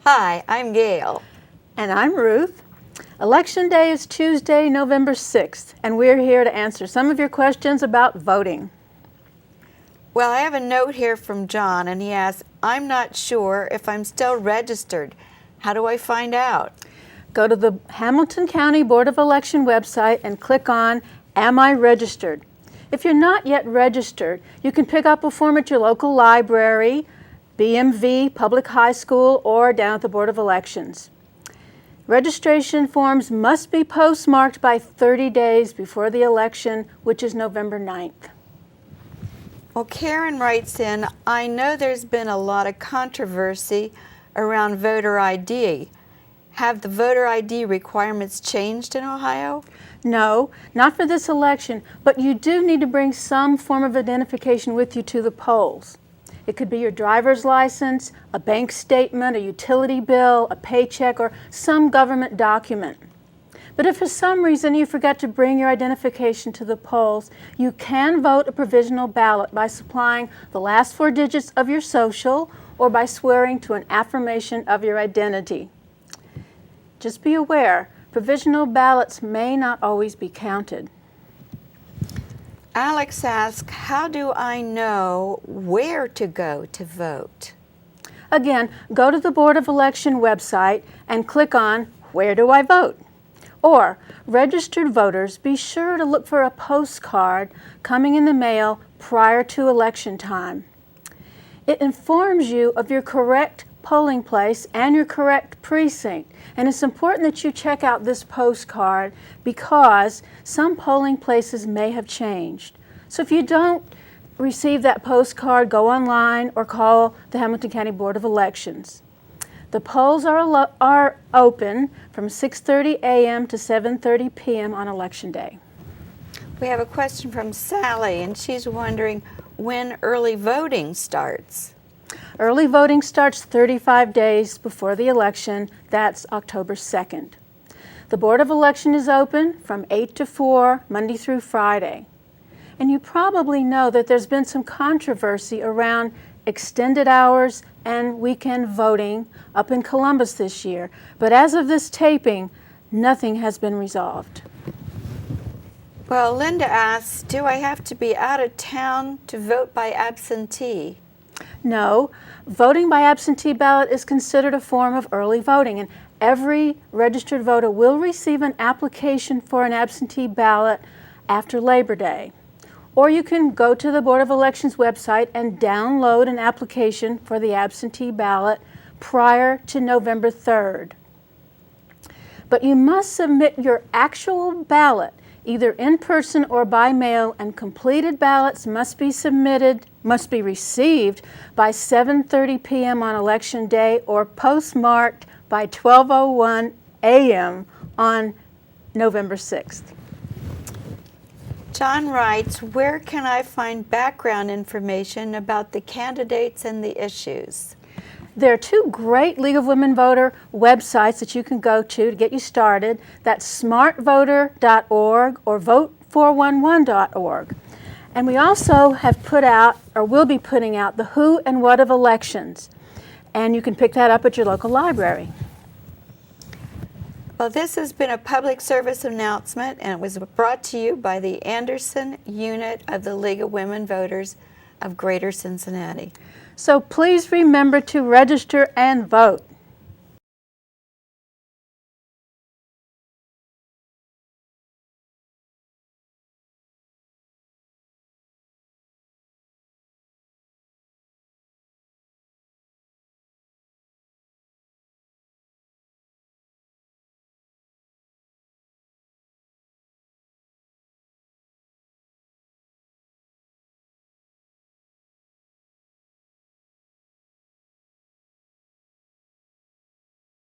Hi, I'm Gail. And I'm Ruth. Election Day is Tuesday, November 6th, and we're here to answer some of your questions about voting. Well, I have a note here from John, and he asks, I'm not sure if I'm still registered. How do I find out? Go to the Hamilton County Board of Election website and click on Am I Registered? If you're not yet registered, you can pick up a form at your local library, BMV, Public High School, or down at the Board of Elections. Registration forms must be postmarked by 30 days before the election, which is November 9th. Well, Karen writes in, I know there's been a lot of controversy around voter ID. Have the voter ID requirements changed in Ohio? No, not for this election, but you do need to bring some form of identification with you to the polls. It could be your driver's license, a bank statement, a utility bill, a paycheck, or some government document. But if for some reason you forgot to bring your identification to the polls, you can vote a provisional ballot by supplying the last 4 digits of your social or by swearing to an affirmation of your identity. Just be aware, provisional ballots may not always be counted. Alex asks, how do I know where to go to vote? Again, go to the Board of Election website and click on Where Do I Vote? Or, registered voters, be sure to look for a postcard coming in the mail prior to election time. It informs you of your correct polling place and your correct precinct. And it's important that you check out this postcard because some polling places may have changed. So if you don't receive that postcard, go online or call the Hamilton County Board of Elections. The polls are open from 6:30 a.m. to 7:30 p.m. on Election Day. We have a question from Sally, and she's wondering when early voting starts. Early voting starts 35 days before the election. That's October 2nd. The Board of Election is open from 8 to 4, Monday through Friday. And you probably know that there's been some controversy around extended hours and weekend voting up in Columbus this year. But as of this taping, nothing has been resolved. Well, Linda asks, do I have to be out of town to vote by absentee? No, voting by absentee ballot is considered a form of early voting, and every registered voter will receive an application for an absentee ballot after Labor Day. Or you can go to the Board of Elections website and download an application for the absentee ballot prior to November 3rd. But you must submit your actual ballot either in person or by mail, and completed ballots must be received by 7:30 p.m. on Election Day or postmarked by 12:01 a.m. on November 6th. John writes, where can I find background information about the candidates and the issues? There are 2 great League of Women Voter websites that you can go to get you started. That's smartvoter.org or vote411.org. And we also have put out, or will be putting out, the who and what of elections. And you can pick that up at your local library. Well, this has been a public service announcement, and it was brought to you by the Anderson Unit of the League of Women Voters of Greater Cincinnati. So please remember to register and vote.